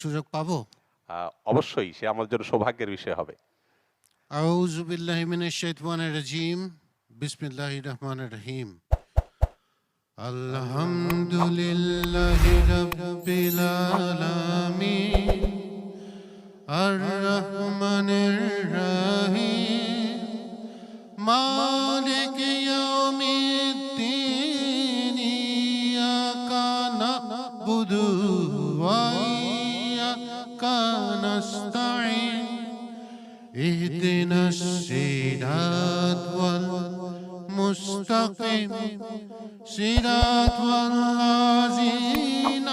সুযোগ পাবো? অবশ্যই সে আমার জন্য সৌভাগ্যের বিষয় হবে। আউযু বিল্লাহি মিনাশ শাইতানির রাজীম। বিসমিল্লাহির রহমানির রহিম। আলহামদুলিল্লাহি রাব্বিল আলামিন আর রহমানির রহিম মালিক ইয়াউমিদ্দিন ইয়াকা না'বুদু ওয়া ইয়াকা নাস্তাঈন اهدنا الصراط المستقيم صراط الذين